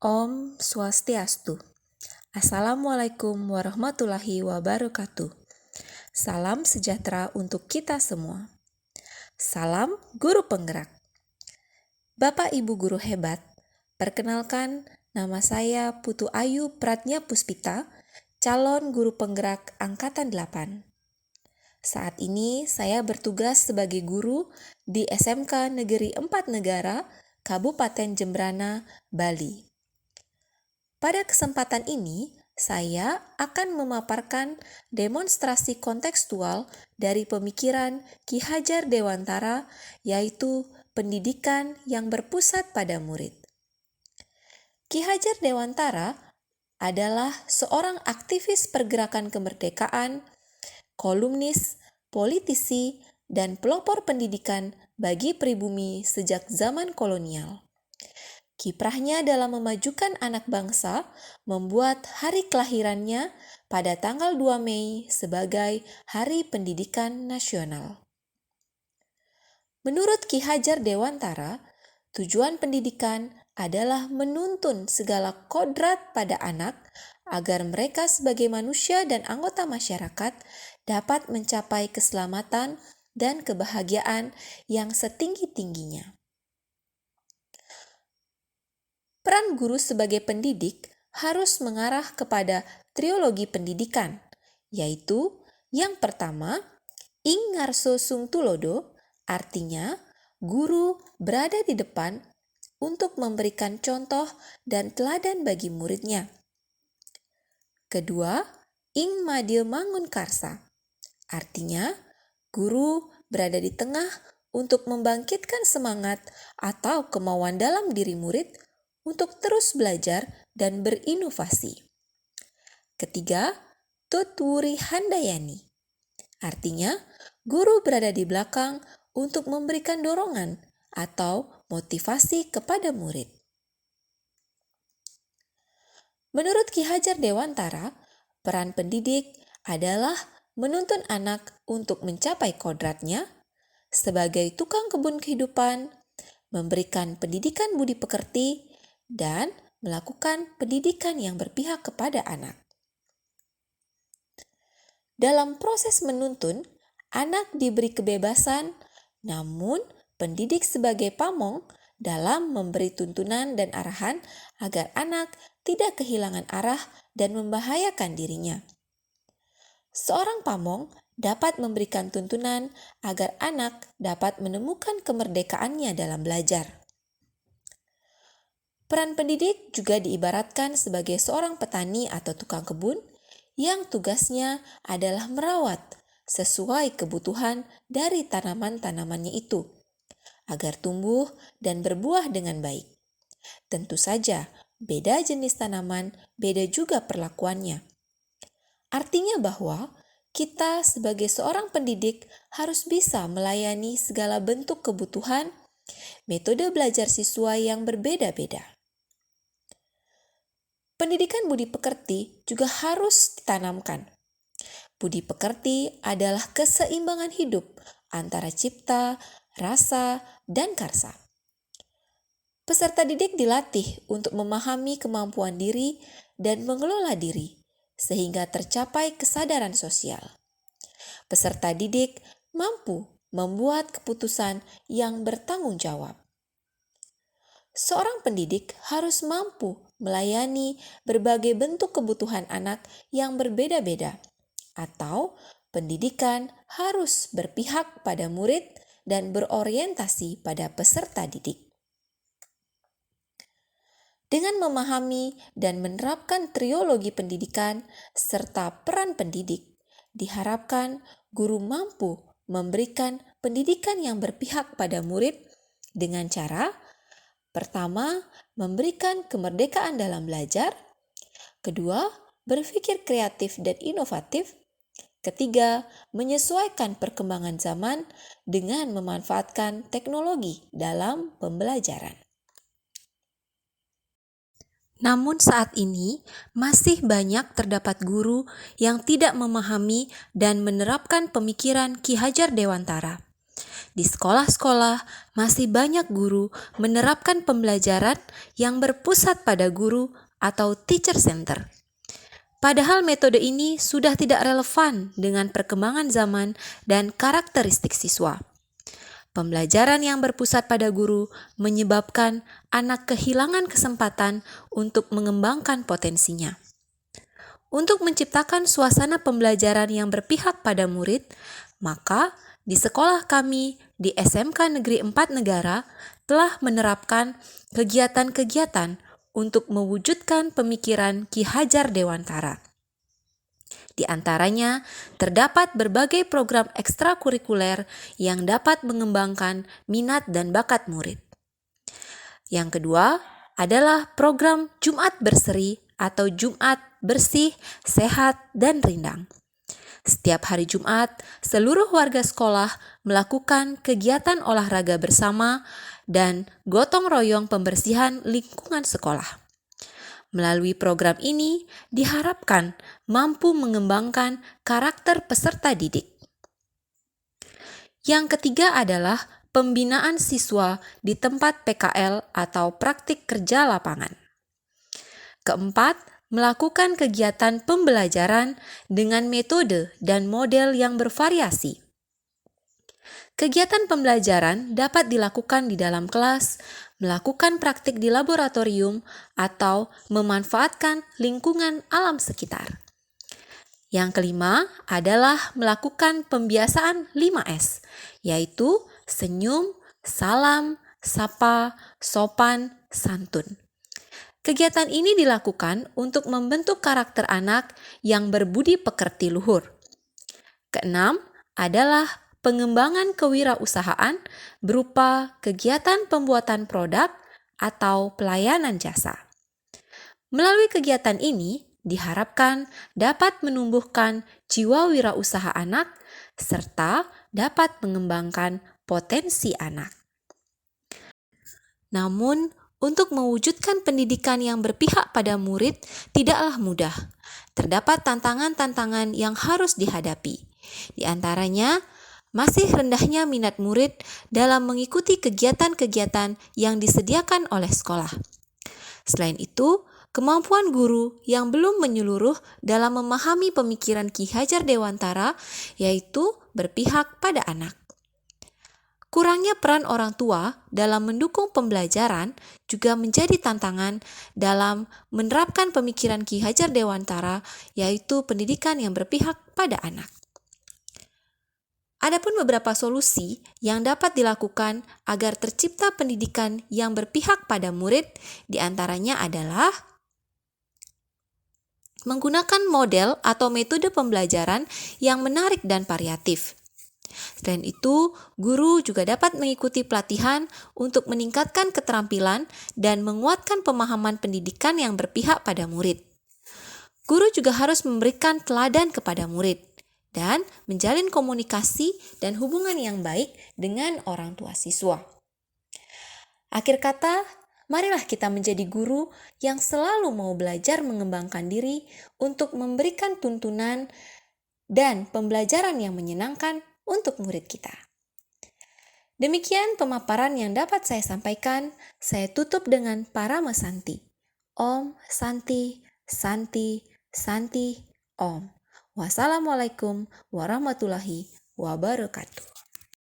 Om Swastiastu. Assalamualaikum warahmatullahi wabarakatuh. Salam sejahtera untuk kita semua. Salam guru penggerak. Bapak Ibu guru hebat, perkenalkan nama saya Putu Ayu Pratnya Puspita, calon guru penggerak Angkatan 8. Saat ini saya bertugas sebagai guru di SMK Negeri 4 Negara, Kabupaten Jembrana, Bali. Pada kesempatan ini, saya akan memaparkan demonstrasi kontekstual dari pemikiran Ki Hajar Dewantara, yaitu pendidikan yang berpusat pada murid. Ki Hajar Dewantara adalah seorang aktivis pergerakan kemerdekaan, kolumnis, politisi, dan pelopor pendidikan bagi pribumi sejak zaman kolonial. Kiprahnya dalam memajukan anak bangsa membuat hari kelahirannya pada tanggal 2 Mei sebagai Hari Pendidikan Nasional. Menurut Ki Hajar Dewantara, tujuan pendidikan adalah menuntun segala kodrat pada anak agar mereka sebagai manusia dan anggota masyarakat dapat mencapai keselamatan dan kebahagiaan yang setinggi-tingginya. Peran guru sebagai pendidik harus mengarah kepada trilogi pendidikan, yaitu yang pertama, ing ngarso sung tulodo, artinya guru berada di depan untuk memberikan contoh dan teladan bagi muridnya. Kedua, ing madya mangun karsa, artinya guru berada di tengah untuk membangkitkan semangat atau kemauan dalam diri murid untuk terus belajar dan berinovasi. Ketiga, tutwuri handayani. Artinya, guru berada di belakang untuk memberikan dorongan atau motivasi kepada murid. Menurut Ki Hajar Dewantara, peran pendidik adalah menuntun anak untuk mencapai kodratnya sebagai tukang kebun kehidupan, memberikan pendidikan budi pekerti, dan melakukan pendidikan yang berpihak kepada anak. Dalam proses menuntun, anak diberi kebebasan, namun pendidik sebagai pamong dalam memberi tuntunan dan arahan agar anak tidak kehilangan arah dan membahayakan dirinya. Seorang pamong dapat memberikan tuntunan agar anak dapat menemukan kemerdekaannya dalam belajar. Peran pendidik juga diibaratkan sebagai seorang petani atau tukang kebun yang tugasnya adalah merawat sesuai kebutuhan dari tanaman-tanamannya itu, agar tumbuh dan berbuah dengan baik. Tentu saja, beda jenis tanaman, beda juga perlakuannya. Artinya bahwa kita sebagai seorang pendidik harus bisa melayani segala bentuk kebutuhan, metode belajar siswa yang berbeda-beda. Pendidikan budi pekerti juga harus ditanamkan. Budi pekerti adalah keseimbangan hidup antara cipta, rasa, dan karsa. Peserta didik dilatih untuk memahami kemampuan diri dan mengelola diri, sehingga tercapai kesadaran sosial. Peserta didik mampu membuat keputusan yang bertanggung jawab. Seorang pendidik harus mampu melayani berbagai bentuk kebutuhan anak yang berbeda-beda, atau pendidikan harus berpihak pada murid dan berorientasi pada peserta didik. Dengan memahami dan menerapkan trilogi pendidikan serta peran pendidik, diharapkan guru mampu memberikan pendidikan yang berpihak pada murid dengan cara pertama, memberikan kemerdekaan dalam belajar. Kedua, berpikir kreatif dan inovatif. Ketiga, menyesuaikan perkembangan zaman dengan memanfaatkan teknologi dalam pembelajaran. Namun saat ini masih banyak terdapat guru yang tidak memahami dan menerapkan pemikiran Ki Hajar Dewantara. Di sekolah-sekolah masih banyak guru menerapkan pembelajaran yang berpusat pada guru atau teacher center. Padahal metode ini sudah tidak relevan dengan perkembangan zaman dan karakteristik siswa. Pembelajaran yang berpusat pada guru menyebabkan anak kehilangan kesempatan untuk mengembangkan potensinya. Untuk menciptakan suasana pembelajaran yang berpihak pada murid, maka di sekolah kami di SMK Negeri 4 Negara telah menerapkan kegiatan-kegiatan untuk mewujudkan pemikiran Ki Hajar Dewantara. Di antaranya, terdapat berbagai program ekstrakurikuler yang dapat mengembangkan minat dan bakat murid. Yang kedua adalah program Jumat Berseri atau Jumat Bersih, Sehat, dan Rindang. Setiap hari Jumat, seluruh warga sekolah melakukan kegiatan olahraga bersama dan gotong royong pembersihan lingkungan sekolah. Melalui program ini diharapkan mampu mengembangkan karakter peserta didik. Yang ketiga adalah pembinaan siswa di tempat PKL atau praktik kerja lapangan. Keempat, melakukan kegiatan pembelajaran dengan metode dan model yang bervariasi. Kegiatan pembelajaran dapat dilakukan di dalam kelas, melakukan praktik di laboratorium, atau memanfaatkan lingkungan alam sekitar. Yang kelima adalah melakukan pembiasaan 5S, yaitu senyum, salam, sapa, sopan, santun. Kegiatan ini dilakukan untuk membentuk karakter anak yang berbudi pekerti luhur. Keenam adalah pengembangan kewirausahaan berupa kegiatan pembuatan produk atau pelayanan jasa. Melalui kegiatan ini diharapkan dapat menumbuhkan jiwa wirausaha anak serta dapat mengembangkan potensi anak. Namun, untuk mewujudkan pendidikan yang berpihak pada murid tidaklah mudah. Terdapat tantangan-tantangan yang harus dihadapi. Di antaranya, masih rendahnya minat murid dalam mengikuti kegiatan-kegiatan yang disediakan oleh sekolah. Selain itu, kemampuan guru yang belum menyeluruh dalam memahami pemikiran Ki Hajar Dewantara, yaitu berpihak pada anak. Kurangnya peran orang tua dalam mendukung pembelajaran juga menjadi tantangan dalam menerapkan pemikiran Ki Hajar Dewantara, yaitu pendidikan yang berpihak pada anak. Adapun beberapa solusi yang dapat dilakukan agar tercipta pendidikan yang berpihak pada murid, diantaranya adalah menggunakan model atau metode pembelajaran yang menarik dan variatif. Selain itu, guru juga dapat mengikuti pelatihan untuk meningkatkan keterampilan dan menguatkan pemahaman pendidikan yang berpihak pada murid. Guru juga harus memberikan teladan kepada murid dan menjalin komunikasi dan hubungan yang baik dengan orang tua siswa. Akhir kata, marilah kita menjadi guru yang selalu mau belajar mengembangkan diri untuk memberikan tuntunan dan pembelajaran yang menyenangkan untuk murid kita. Demikian pemaparan yang dapat saya sampaikan. Saya tutup dengan Parama Santi. Om Santi, Santi, Santi, Om. Wassalamualaikum warahmatullahi wabarakatuh.